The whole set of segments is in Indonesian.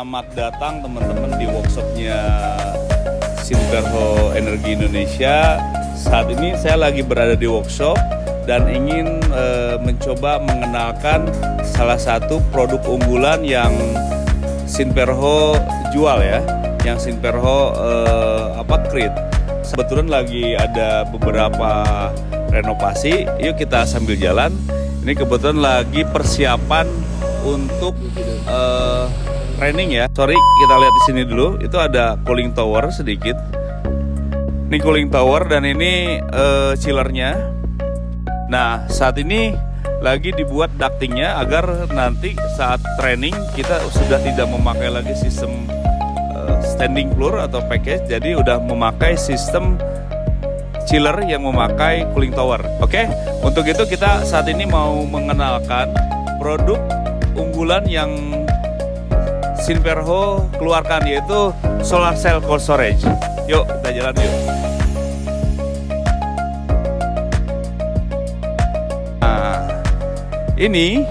Selamat datang teman-teman di workshopnya Sinperho Energi Indonesia. Saat ini saya lagi berada di workshop dan ingin mencoba mengenalkan salah satu produk unggulan yang Sinperho jual ya, yang Sinperho create. Kebetulan lagi ada beberapa renovasi, yuk kita sambil jalan. Ini kebetulan lagi persiapan untuk training ya. Sorry, kita lihat di sini dulu. Itu ada cooling tower sedikit. Ini cooling tower dan ini chillernya. Nah, saat ini lagi dibuat ductingnya agar nanti saat training kita sudah tidak memakai lagi sistem standing floor atau package, jadi udah memakai sistem chiller yang memakai cooling tower. Oke, untuk itu kita saat ini mau mengenalkan produk unggulan yang Sinperho keluarkan, yaitu solar cell cold storage. Yuk kita jalan yuk. Nah, ini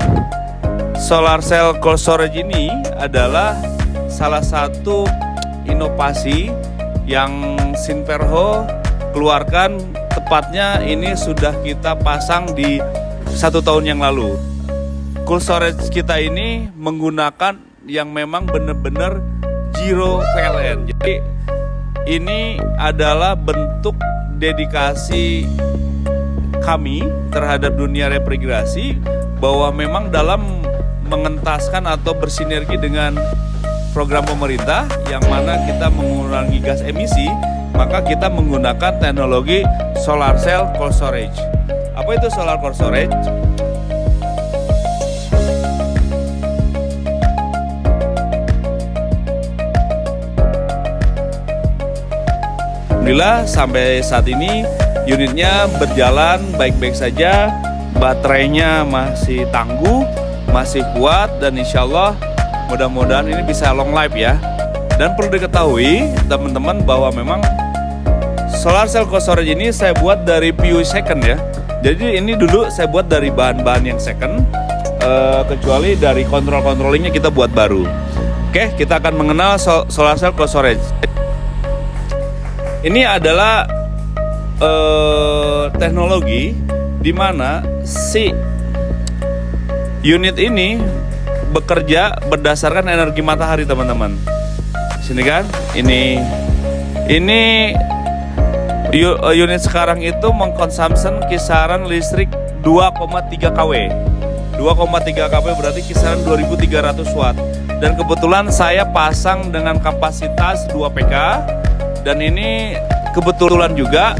solar cell cold storage ini adalah salah satu inovasi yang Sinperho keluarkan. Tepatnya ini sudah kita pasang di 1 tahun yang lalu. Cold storage kita ini menggunakan yang memang benar-benar zero PLN. Jadi ini adalah bentuk dedikasi kami terhadap dunia refrigerasi, bahwa memang dalam mengentaskan atau bersinergi dengan program pemerintah yang mana kita mengurangi gas emisi, maka kita menggunakan teknologi solar cell cold storage. Apa itu solar cold storage? Alhamdulillah sampai saat ini unitnya berjalan baik-baik saja, baterainya masih tangguh, masih kuat, dan insya Allah mudah-mudahan ini bisa long life ya. Dan perlu diketahui teman-teman bahwa memang solar cell cold storage ini saya buat dari PU second ya. Jadi ini dulu saya buat dari bahan-bahan yang second, kecuali dari kontrol-kontrolingnya kita buat baru. Oke, kita akan mengenal solar cell cold storage. Ini adalah teknologi di mana si unit ini bekerja berdasarkan energi matahari, teman-teman. Sini kan, ini unit sekarang itu mengkonsumsi kisaran listrik 2,3 kW. 2,3 kW berarti kisaran 2300 watt. Dan kebetulan saya pasang dengan kapasitas 2 PK. Dan ini kebetulan juga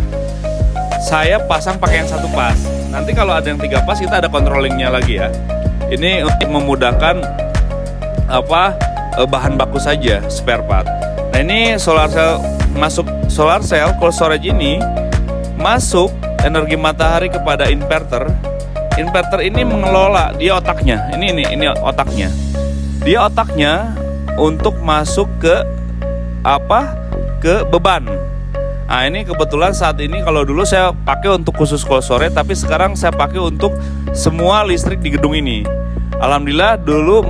saya pasang pakai yang 1 pas. Nanti kalau ada yang 3 pas kita ada controllingnya lagi ya. Ini untuk memudahkan bahan baku saja, spare part. Nah, ini solar cell cold storage ini masuk energi matahari kepada inverter. Inverter ini mengelola, dia otaknya. Ini otaknya. Dia otaknya untuk masuk ke beban. Nah, ini kebetulan saat ini, kalau dulu saya pakai untuk khusus cold storage, tapi sekarang saya pakai untuk semua listrik di gedung ini. Alhamdulillah, dulu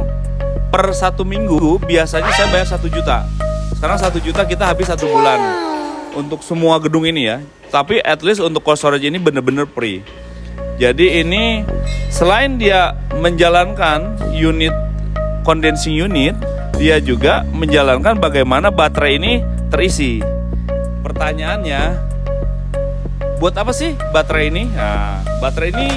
per 1 minggu biasanya saya bayar 1 juta. Sekarang 1 juta kita habis 1 bulan untuk semua gedung ini ya. Tapi at least untuk cold storage ini benar-benar free. Jadi ini selain dia menjalankan unit condensing unit, dia juga menjalankan bagaimana baterai ini terisi. Pertanyaannya, buat apa sih baterai ini? Nah, baterai ini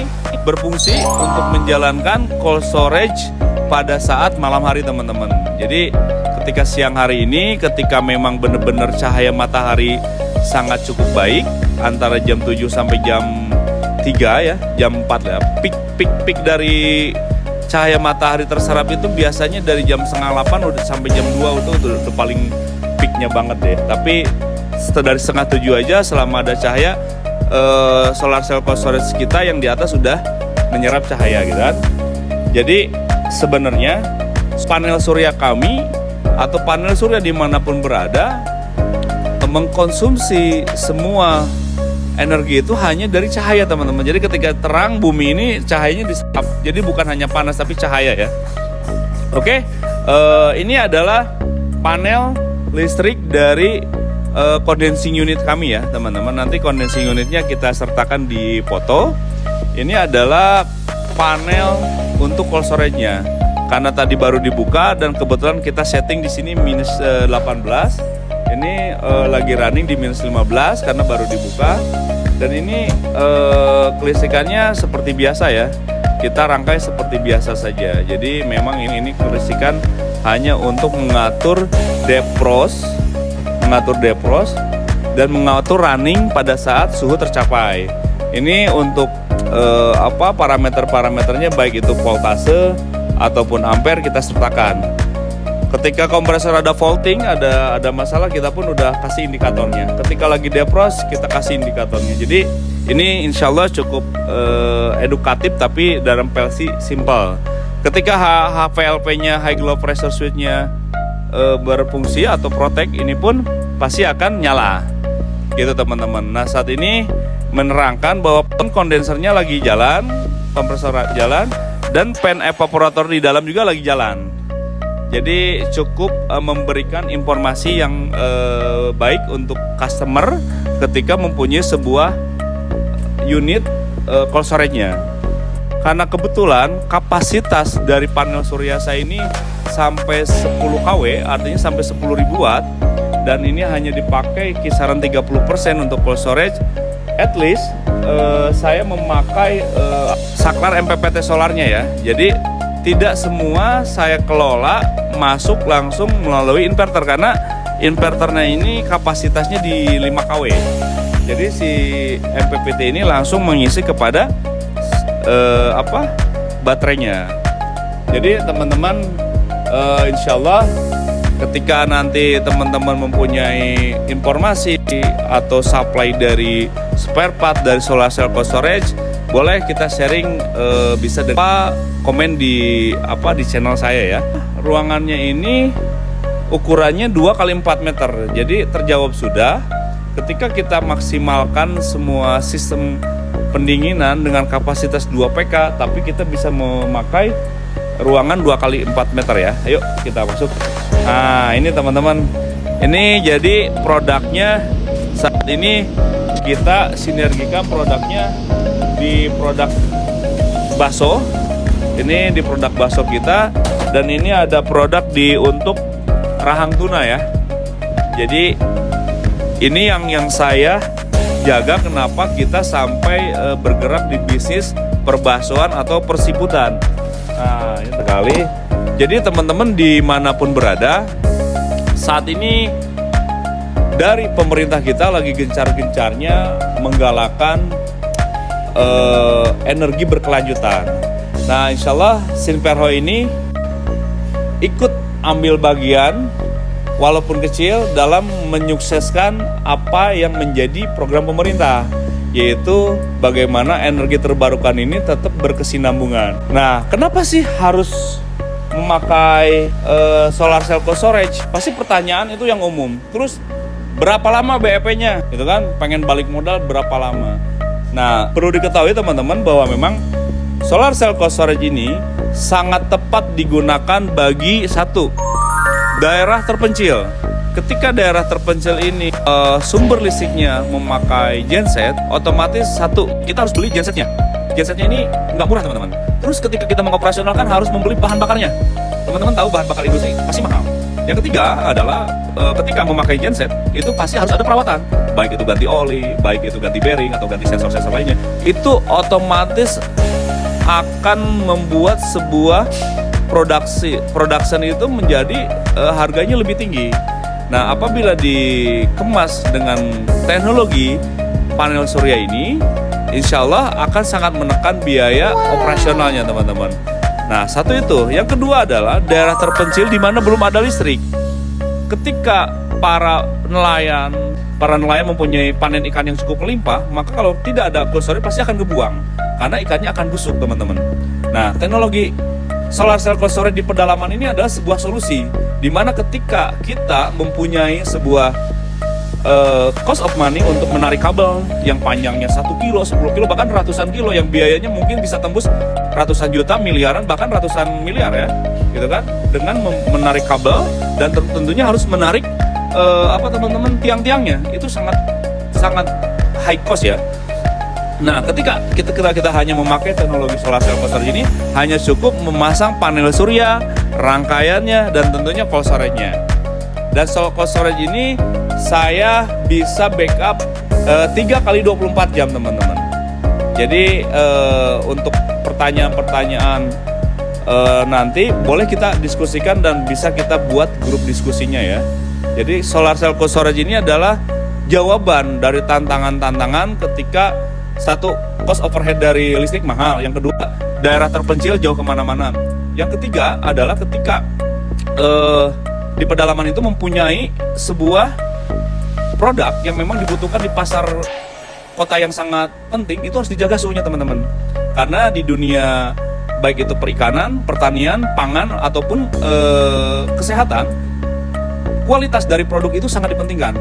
berfungsi untuk menjalankan cold storage pada saat malam hari, teman-teman. Jadi ketika siang hari ini, ketika memang benar-benar cahaya matahari sangat cukup baik, antara jam 7 sampai jam 3 ya, jam 4 ya, peak dari cahaya matahari terserap itu biasanya dari jam 7:30 udah sampai jam 2 udah paling peaknya banget deh. Tapi dari 6:30 aja, selama ada cahaya, solar cell cold storage kita yang di atas sudah menyerap cahaya gitu kan. Jadi sebenarnya panel surya kami atau panel surya dimanapun berada mengkonsumsi semua energi itu hanya dari cahaya, teman-teman. Jadi ketika terang bumi ini cahayanya diserap. Jadi bukan hanya panas tapi cahaya ya. Oke, ini adalah panel listrik dari condensing unit kami ya teman-teman. Nanti condensing unitnya kita sertakan di foto. Ini adalah panel untuk cold storage-nya. Karena tadi baru dibuka dan kebetulan kita setting di sini minus 18. Ini lagi running di minus 15 karena baru dibuka. Dan ini kelistrikannya seperti biasa ya. Kita rangkai seperti biasa saja. Jadi memang ini kelistrikan hanya untuk mengatur defrost, dan mengatur running pada saat suhu tercapai. Ini untuk parameter-parameternya baik itu voltase ataupun ampere kita sertakan. Ketika kompresor ada faulting, ada masalah, kita pun udah kasih indikatornya. Ketika lagi defrost, kita kasih indikatornya. Jadi ini insya Allah cukup edukatif tapi dalam PLC simple. Ketika HVLP-nya, high glow pressure switch-nya berfungsi atau protect, ini pun pasti akan nyala gitu teman-teman. Nah saat ini menerangkan bahwa kondensernya lagi jalan, kompresor jalan, dan fan evaporator di dalam juga lagi jalan. Jadi cukup memberikan informasi yang baik untuk customer ketika mempunyai sebuah unit cold storage-nya. Karena kebetulan kapasitas dari panel surya saya ini sampai 10 kW, artinya sampai 10.000 watt, dan ini hanya dipakai kisaran 30% untuk cold storage. At least saya memakai saklar MPPT solarnya ya. Jadi tidak semua saya kelola masuk langsung melalui inverter, karena inverternya ini kapasitasnya di 5 kW. Jadi si MPPT ini langsung mengisi kepada baterainya. Jadi teman-teman insya Allah ketika nanti teman-teman mempunyai informasi atau supply dari spare part dari solar cell cold storage, boleh kita sharing, bisa komen di channel saya ya. Ruangannya ini ukurannya 2x4 meter, jadi terjawab sudah. Ketika kita maksimalkan semua sistem pendinginan dengan kapasitas 2 PK, tapi kita bisa memakai ruangan 2x4 meter ya. Ayo kita masuk. Nah ini teman-teman, ini jadi produknya saat ini kita sinergikan produknya di produk bakso. Ini di produk bakso kita, dan ini ada produk untuk rahang tuna ya. Jadi ini yang saya jaga, kenapa kita sampai bergerak di bisnis perbaksoan atau persiputan. Nah ini sekali. Jadi teman-teman dimanapun berada, saat ini dari pemerintah kita lagi gencar-gencarnya menggalakkan energi berkelanjutan. Nah insya Allah Sinperho ini ikut ambil bagian walaupun kecil dalam menyukseskan apa yang menjadi program pemerintah, yaitu bagaimana energi terbarukan ini tetap berkesinambungan. Nah kenapa sih harus memakai solar cell cold storage? Pasti pertanyaan itu yang umum. Terus berapa lama BEP-nya? Itu kan, pengen balik modal berapa lama? Nah perlu diketahui teman-teman bahwa memang solar cell cold storage ini sangat tepat digunakan bagi satu daerah terpencil. Ketika daerah terpencil ini sumber listriknya memakai genset, otomatis satu, kita harus beli gensetnya. Gensetnya ini nggak murah teman-teman. Terus ketika kita mengoperasionalkan harus membeli bahan bakarnya. Teman-teman tahu bahan bakar industri pasti mahal. Yang ketiga adalah ketika memakai genset itu pasti harus ada perawatan, baik itu ganti oli, baik itu ganti bearing atau ganti sensor-sensor lainnya. Itu otomatis akan membuat sebuah production itu menjadi harganya lebih tinggi. Nah apabila dikemas dengan teknologi panel surya ini, insya Allah akan sangat menekan biaya operasionalnya teman-teman. Nah satu itu. Yang kedua adalah daerah terpencil di mana belum ada listrik. Ketika para nelayan mempunyai panen ikan yang cukup melimpah, maka kalau tidak ada cold storage pasti akan kebuang karena ikannya akan busuk teman-teman. Nah teknologi solar cell cold storage di pedalaman ini adalah sebuah solusi, di mana ketika kita mempunyai sebuah cost of money untuk menarik kabel yang panjangnya 1 kilo, 10 kilo, bahkan ratusan kilo yang biayanya mungkin bisa tembus ratusan juta, miliaran, bahkan ratusan miliar ya, gitu kan, dengan menarik kabel dan tentunya harus menarik teman-teman tiang-tiangnya, itu sangat high cost ya. Nah, ketika kita hanya memakai teknologi solar cell cold storage ini, hanya cukup memasang panel surya, rangkaiannya, dan tentunya cold storage-nya. Dan cold storage ini saya bisa backup 3 kali 24 jam teman-teman. Jadi untuk pertanyaan-pertanyaan nanti boleh kita diskusikan dan bisa kita buat grup diskusinya ya. Jadi solar cell cold storage ini adalah jawaban dari tantangan-tantangan ketika satu, cost overhead dari listrik mahal. Yang kedua, daerah terpencil jauh kemana-mana. Yang ketiga adalah ketika di pedalaman itu mempunyai sebuah produk yang memang dibutuhkan di pasar kota yang sangat penting, itu harus dijaga suhunya teman-teman. Karena di dunia baik itu perikanan, pertanian, pangan, ataupun kesehatan, kualitas dari produk itu sangat dipentingkan.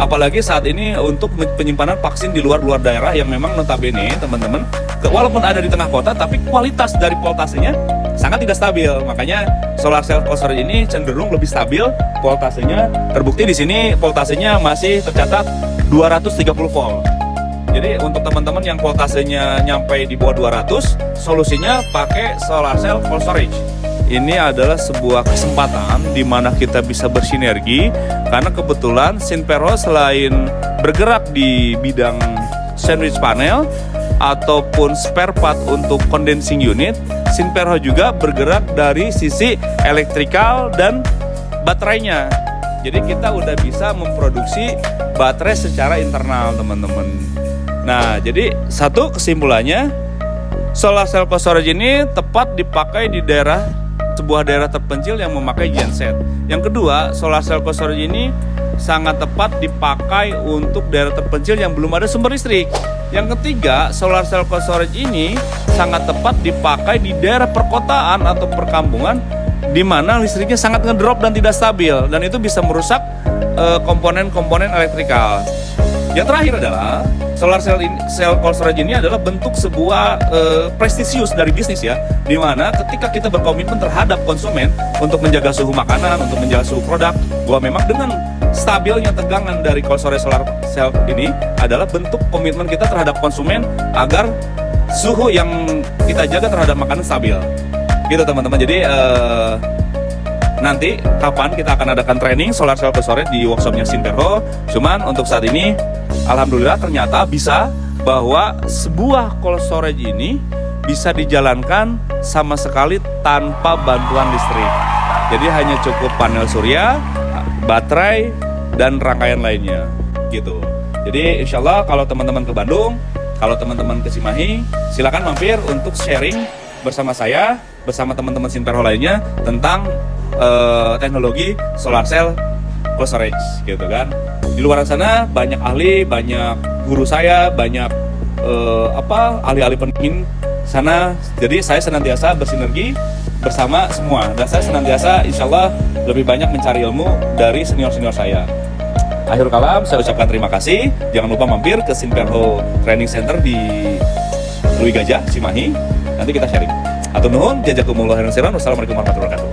Apalagi saat ini untuk penyimpanan vaksin di luar daerah yang memang notabene teman-teman, walaupun ada di tengah kota, tapi kualitas dari voltasenya sangat tidak stabil. Makanya solar cell cold storage ini cenderung lebih stabil voltasenya. Terbukti di sini voltasenya masih tercatat 230 volt. Jadi untuk teman-teman yang voltasenya nyampe di bawah 200, solusinya pakai solar cell cold storage. Ini adalah sebuah kesempatan di mana kita bisa bersinergi, karena kebetulan Sinperho selain bergerak di bidang sandwich panel ataupun spare part untuk condensing unit, Sinperho juga bergerak dari sisi elektrikal dan baterainya. Jadi kita udah bisa memproduksi baterai secara internal teman-teman. Nah, jadi satu kesimpulannya, solar cell cold storage ini tepat dipakai di sebuah daerah terpencil yang memakai genset. Yang kedua, solar cell cold storage ini sangat tepat dipakai untuk daerah terpencil yang belum ada sumber listrik. Yang ketiga, solar cell cold storage ini sangat tepat dipakai di daerah perkotaan atau perkampungan di mana listriknya sangat ngedrop dan tidak stabil, dan itu bisa merusak komponen-komponen elektrikal. Yang terakhir adalah solar cell cold storage ini adalah bentuk sebuah prestisius dari bisnis ya, di mana ketika kita berkomitmen terhadap konsumen untuk menjaga suhu makanan, untuk menjaga suhu produk, bahwa memang dengan stabilnya tegangan dari cold storage solar cell ini adalah bentuk komitmen kita terhadap konsumen agar suhu yang kita jaga terhadap makanan stabil. Gitu teman-teman. Jadi nanti kapan kita akan adakan training solar cell cold storage di workshopnya Sinperho. Cuman untuk saat ini alhamdulillah ternyata bisa bahwa sebuah cold storage ini bisa dijalankan sama sekali tanpa bantuan listrik. Jadi hanya cukup panel surya, baterai, dan rangkaian lainnya gitu. Jadi insya Allah kalau teman-teman ke Bandung, kalau teman-teman ke Cimahi, silakan mampir untuk sharing bersama saya, bersama teman-teman Sinperho lainnya tentang teknologi solar cell cold storage gitu kan. Di luar sana banyak ahli, banyak guru saya, banyak ahli-ahli penting sana. Jadi saya senantiasa bersinergi bersama semua, dan saya senantiasa insya Allah lebih banyak mencari ilmu dari senior-senior saya. Akhir kalam, saya ucapkan terima kasih. Jangan lupa mampir ke Sinperho Training Center di Lui Gajah, Cimahi. Nanti kita sharing. Atur nuhun, jazakumullah khairan. Wassalamualaikum warahmatullahi wabarakatuh.